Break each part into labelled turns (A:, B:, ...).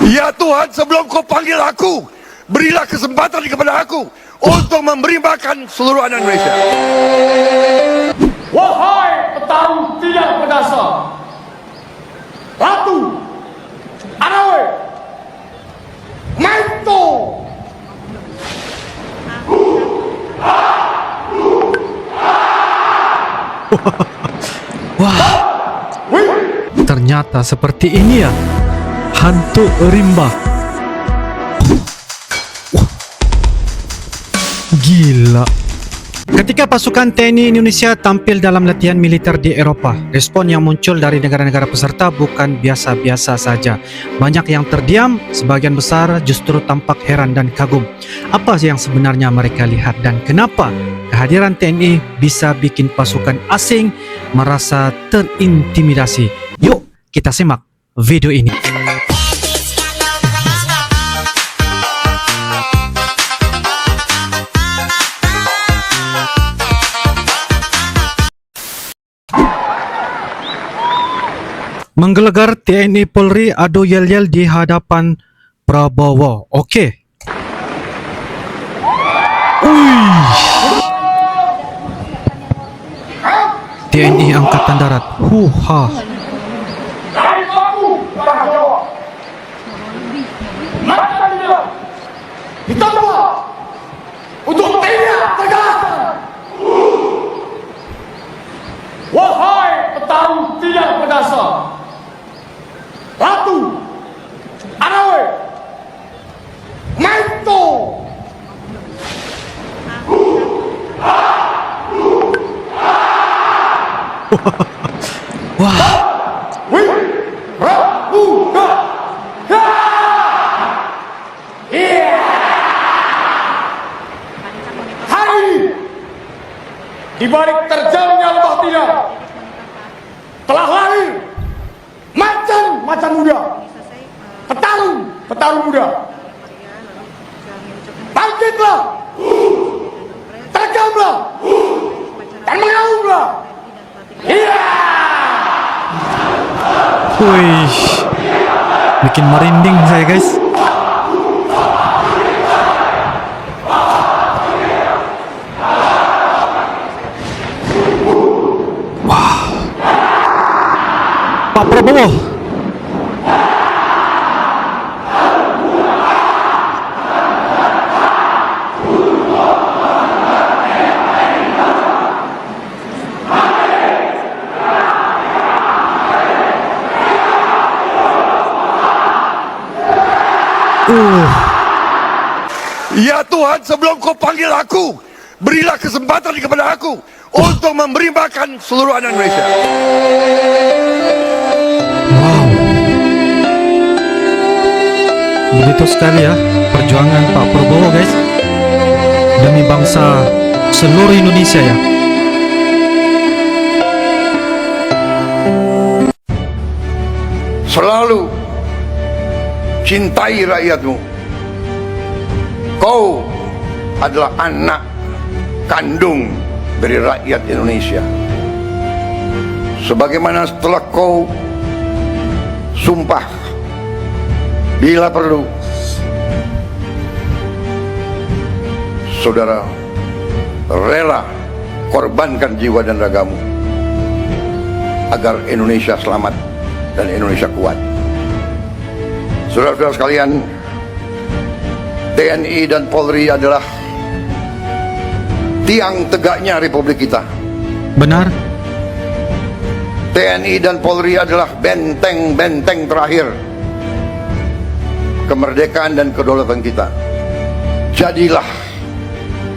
A: Ya Tuhan, sebelum kau panggil aku, berilah kesempatan kepada aku untuk memberi makan seluruh anak Indonesia.
B: Wahai petarung tidak berdasar, Ratu Arawe Maito.
C: Wah, ternyata seperti ini ya hantu rimba. Wah, gila. Ketika pasukan TNI Indonesia tampil dalam latihan militer di Eropa, respon yang muncul dari negara-negara peserta bukan biasa-biasa saja. Banyak yang terdiam, sebagian besar justru tampak heran dan kagum. Apa sih yang sebenarnya mereka lihat dan kenapa kehadiran TNI bisa bikin pasukan asing merasa terintimidasi? Yuk, kita simak video ini. Menggelegar TNI Polri adu yel-yel di hadapan Prabowo. Oke. TNI Angkatan Darat. Huha.
B: Dari aku tanah Jawa, maka dia ditambah untuk tidak tegas. Wahai petarung tidak berdasar, Ratu Arawe Maito.
C: Wah,
B: Hari ini, di balik terjalnya lebah tidak, telah lahir macan muda, petarung muda. Bangkitlah, tegamlah, dan mengaumlah.
C: wih, bikin merinding saya guys. Wah, Pak Prabowo.
A: Ya Tuhan, sebelum kau panggil aku, berilah kesempatan kepada aku untuk memberi makan seluruh anak Indonesia.
C: Wow, begitu sekali ya perjuangan Pak Prabowo guys, demi bangsa seluruh Indonesia ya.
A: Selalu cintai rakyatmu. Kau adalah anak kandung dari rakyat Indonesia. Sebagaimana setelah kau sumpah, bila perlu, saudara rela korbankan jiwa dan ragamu agar Indonesia selamat dan Indonesia kuat. Saudara-saudara sekalian, TNI dan Polri adalah tiang tegaknya Republik kita.
C: Benar.
A: TNI dan Polri adalah benteng-benteng terakhir kemerdekaan dan kedaulatan kita. Jadilah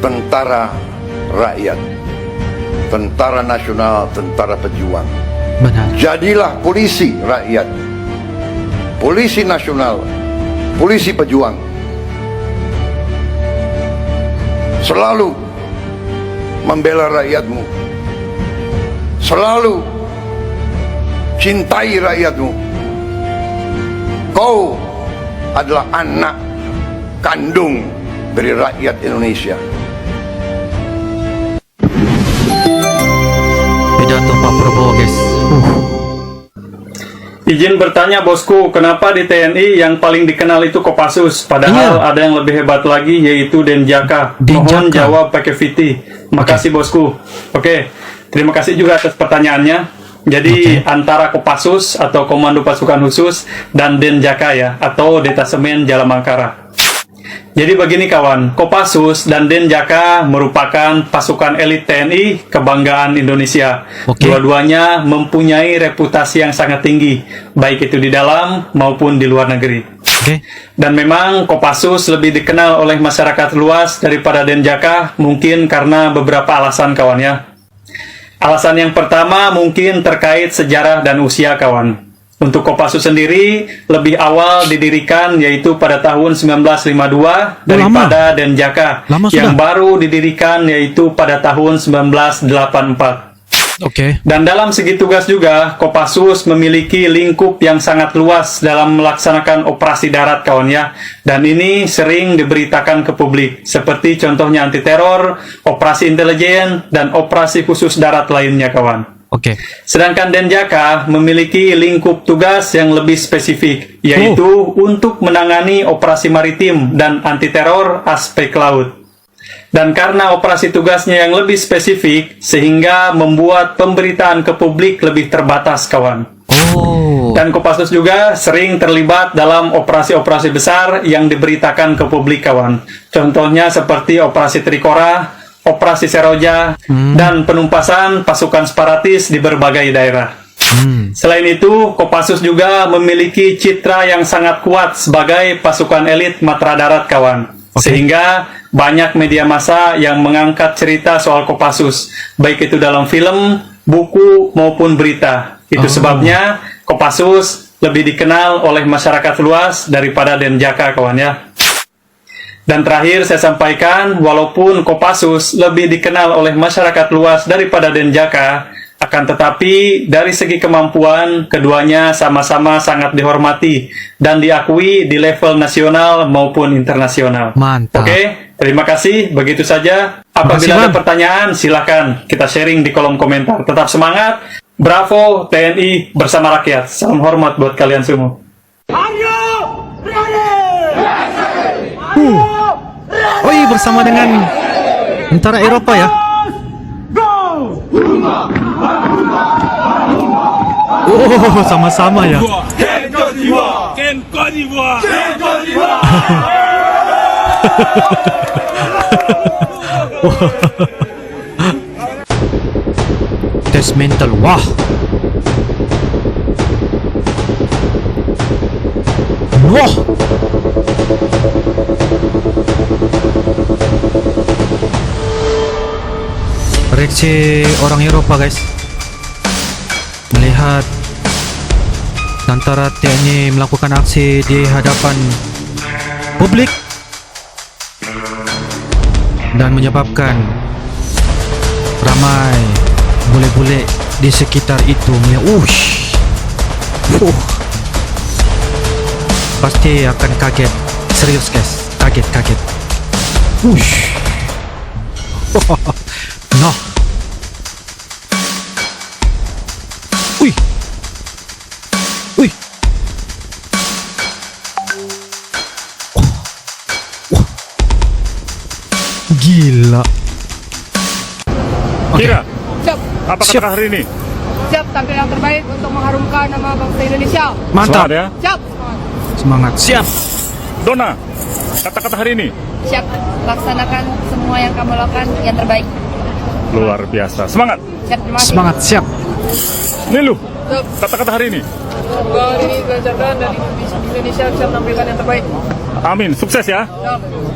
A: tentara rakyat, tentara nasional, tentara pejuang.
C: Benar.
A: Jadilah polisi rakyat, polisi nasional, polisi pejuang. Selalu membela rakyatmu, selalu cintai rakyatmu. Kau adalah anak kandung dari rakyat Indonesia.
C: Pidato Pak Prabowo guys.
D: Izin bertanya bosku, kenapa di TNI yang paling dikenal itu Kopassus, padahal
C: Iya.
D: ada yang lebih hebat lagi yaitu Denjaka. Mohon
C: Denjaka.
D: jawab pakai VT. Makasih bosku. Oke, terima kasih juga atas pertanyaannya. Jadi antara Kopassus atau Komando Pasukan Khusus dan Denjaka ya, atau Detasemen Jalamangkara. Jadi begini kawan, Kopassus dan Denjaka merupakan pasukan elit TNI kebanggaan Indonesia.
C: Oke.
D: Dua-duanya mempunyai reputasi yang sangat tinggi, baik itu di dalam maupun di luar negeri.
C: Oke.
D: Dan memang Kopassus lebih dikenal oleh masyarakat luas daripada Denjaka, mungkin karena beberapa alasan kawan ya. Alasan yang pertama mungkin terkait sejarah dan usia kawan. Untuk Kopassus sendiri lebih awal didirikan yaitu pada tahun 1952 daripada Denjaka
C: Lama
D: yang
C: sudah.
D: baru didirikan yaitu pada tahun 1984.
C: Oke.
D: Dan dalam segi tugas juga, Kopassus memiliki lingkup yang sangat luas dalam melaksanakan operasi darat kawan ya. Dan ini sering diberitakan ke publik, seperti contohnya anti teror, operasi intelijen, dan operasi khusus darat lainnya kawan.
C: Oke.
D: Sedangkan Denjaka memiliki lingkup tugas yang lebih spesifik, yaitu untuk menangani operasi maritim dan anti teror aspek laut. Dan karena operasi tugasnya yang lebih spesifik, sehingga membuat pemberitaan ke publik lebih terbatas, kawan.
C: Oh.
D: Dan Kopassus juga sering terlibat dalam operasi-operasi besar yang diberitakan ke publik, kawan. Contohnya seperti operasi Trikora, operasi Seroja, dan penumpasan pasukan separatis di berbagai daerah. Selain itu, Kopassus juga memiliki citra yang sangat kuat sebagai pasukan elit Matra Darat, kawan. Sehingga banyak media massa yang mengangkat cerita soal Kopassus, baik itu dalam film, buku, maupun berita. Itu sebabnya Kopassus lebih dikenal oleh masyarakat luas daripada Denjaka, kawan ya. Dan terakhir saya sampaikan, walaupun Kopassus lebih dikenal oleh masyarakat luas daripada Denjaka, akan tetapi dari segi kemampuan, keduanya sama-sama sangat dihormati dan diakui di level nasional maupun internasional.
C: Mantap.
D: Oke, terima kasih. Begitu saja. Apabila ada pertanyaan, silakan kita sharing di kolom komentar. Tetap semangat. Bravo TNI bersama rakyat. Salam hormat buat kalian semua.
C: Oi, bersama dengan tentara Eropa ya. Oh, sama-sama ya. Tes mental, wah. Wah. Reaksi orang Eropa guys melihat tentara TNI melakukan aksi di hadapan publik dan menyebabkan ramai bule-bule di sekitar itu pasti akan kaget, serius guys, kaget. Noh. Wih. Gila.
E: Kira,
B: Siap,
E: apa
C: Siap.
E: kata hari ini?
B: siap tampil yang terbaik untuk mengharumkan nama bangsa Indonesia.
C: Mantap.
E: Semangat ya.
B: Siap,
C: Semangat. Siap.
E: Dona, kata-kata hari ini
F: Siap, laksanakan semua yang kamu lakukan yang terbaik.
E: luar biasa. Semangat.
F: Siap, terima kasih.
C: Semangat. Siap.
E: Nilu, kata-kata hari ini.
B: semoga hari ini dilancarkan dan Indonesia bisa menampilkan yang terbaik.
E: Amin, sukses ya.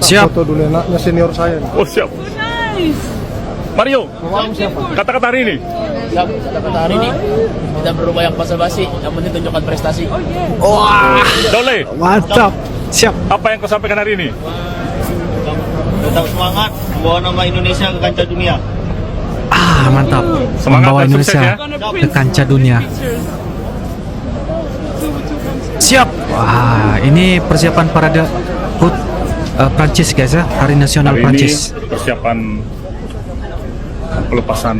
C: Siap.
G: Foto dulu enaknya senior saya.
E: Oh siap. Mario, kata-kata hari ini.
H: Siap, kata-kata hari ini tidak perlu banyak basa-basi, yang penting tunjukkan prestasi.
E: Dole,
C: Mantap. Siap.
E: apa yang kau sampaikan hari ini?
H: Tetap semangat, membawa nama Indonesia ke kancah dunia.
C: Mantap.
E: Semangat
C: Membawa
E: dan sukses
C: Indonesia ke kancah dunia. Siap. Wah, ini persiapan parade HUT Prancis guys ya, Hari Nasional
E: Hari ini
C: Prancis.
E: persiapan pelepasan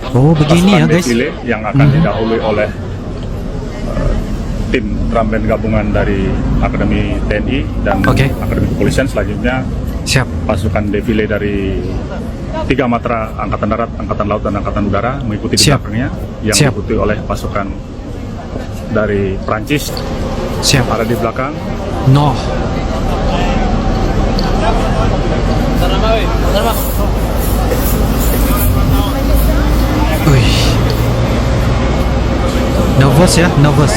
C: Oh, begini ya
E: pasukan
C: guys.
E: defile yang akan didahului oleh tim Ramben gabungan dari Akademi TNI dan
C: Oke.
E: Akademi Kepolisian. Selanjutnya
C: Siap.
E: pasukan defile dari 3 matra Angkatan Darat, Angkatan Laut, dan Angkatan Udara mengikuti di
C: Siap.
E: belakangnya, yang
C: Siap.
E: diikuti oleh pasukan dari Prancis
C: Siap.
E: ada di belakang.
C: No. Wih. Nervous ya, nervous.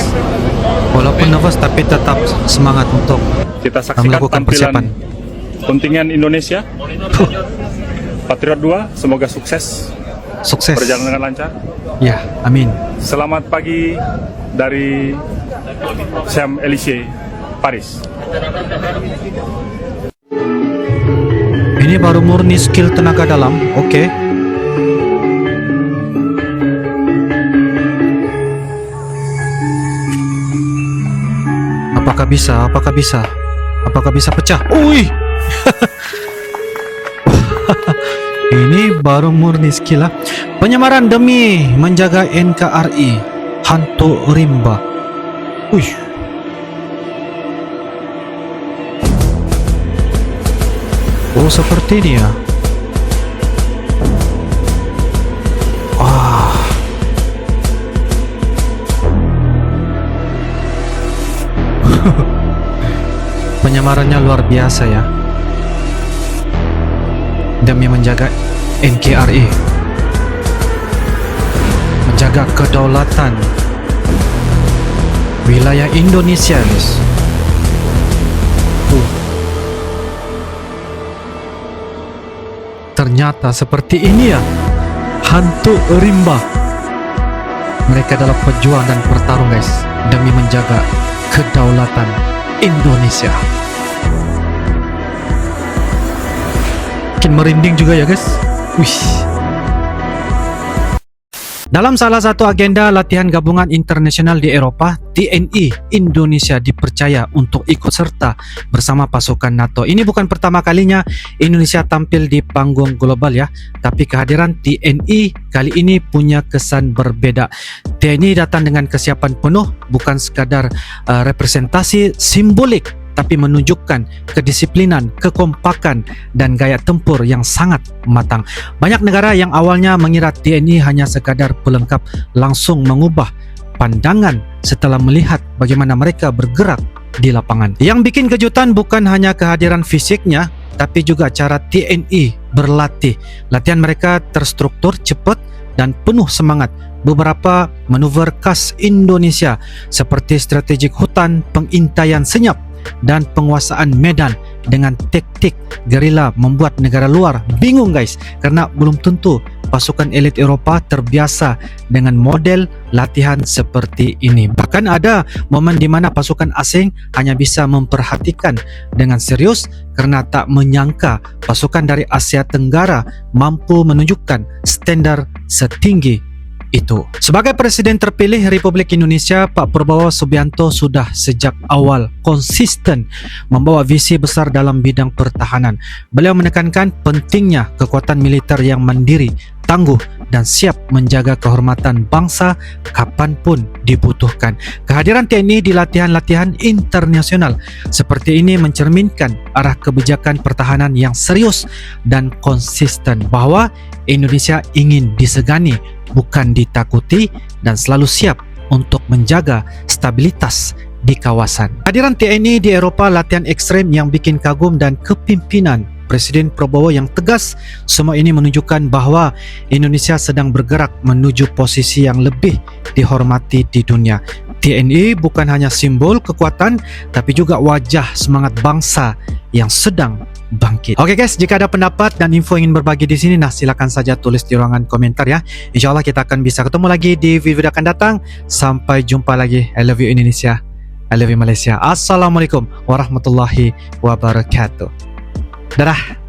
C: Walaupun nervous tapi tetap semangat untuk
E: Kita saksikan
C: melakukan
E: tampilan
C: persiapan.
E: kontingen Indonesia. Patriot 2, semoga sukses,
C: Sukses.
E: berjalan dengan lancar.
C: Ya, amin.
E: Selamat pagi dari Champs-Élysées, Paris.
C: Ini baru murni skill tenaga dalam. Oke. Apakah bisa? Apakah bisa? Apakah bisa pecah? Ui. Ini baru murni skill lah. Penyamaran demi menjaga NKRI. Hantu Rimba. Wih. Oh, seperti ini ya. Wah. Penyamarannya luar biasa ya. Demi menjaga NKRI, menjaga kedaulatan wilayah Indonesia, guys. Ternyata seperti ini ya, hantu rimba. Mereka adalah pejuang dan bertarung, guys, demi menjaga kedaulatan Indonesia. Makin merinding juga ya, guys. Wih. Dalam salah satu agenda latihan gabungan internasional di Eropa, TNI Indonesia dipercaya untuk ikut serta bersama pasukan NATO. Ini bukan pertama kalinya Indonesia tampil di panggung global ya, tapi kehadiran TNI kali ini punya kesan berbeda. TNI datang dengan kesiapan penuh, bukan sekadar representasi simbolik, tapi menunjukkan kedisiplinan, kekompakan, dan gaya tempur yang sangat matang. Banyak negara yang awalnya mengira TNI hanya sekadar pelengkap langsung mengubah pandangan setelah melihat bagaimana mereka bergerak di lapangan. Yang bikin kejutan bukan hanya kehadiran fisiknya, tapi juga cara TNI berlatih. Latihan mereka terstruktur, cepat, dan penuh semangat. Beberapa manuver khas Indonesia seperti strategik hutan, pengintaian senyap, dan penguasaan medan dengan taktik gerila membuat negara luar bingung, guys, karena belum tentu pasukan elit Eropa terbiasa dengan model latihan seperti ini. Bahkan ada momen di mana pasukan asing hanya bisa memperhatikan dengan serius karena tak menyangka pasukan dari Asia Tenggara mampu menunjukkan standar setinggi itu. Sebagai Presiden terpilih Republik Indonesia, Pak Prabowo Subianto sudah sejak awal konsisten membawa visi besar dalam bidang pertahanan. Beliau menekankan pentingnya kekuatan militer yang mandiri, tangguh, dan siap menjaga kehormatan bangsa kapanpun dibutuhkan. Kehadiran TNI di latihan-latihan internasional seperti ini mencerminkan arah kebijakan pertahanan yang serius dan konsisten, bahwa Indonesia ingin disegani, bukan ditakuti, dan selalu siap untuk menjaga stabilitas di kawasan. Kehadiran TNI di Eropa, latihan ekstrem yang bikin kagum, dan kepimpinan Presiden Prabowo yang tegas, semua ini menunjukkan bahwa Indonesia sedang bergerak menuju posisi yang lebih dihormati di dunia. TNI bukan hanya simbol kekuatan, tapi juga wajah semangat bangsa yang sedang bangkit. Oke guys, jika ada pendapat dan info ingin berbagi di sini, nah silakan saja tulis di ruangan komentar ya. Insya Allah kita akan bisa ketemu lagi di video akan datang. Sampai jumpa lagi. I love you Indonesia, I love you Malaysia. Assalamualaikum warahmatullahi wabarakatuh. Dadah.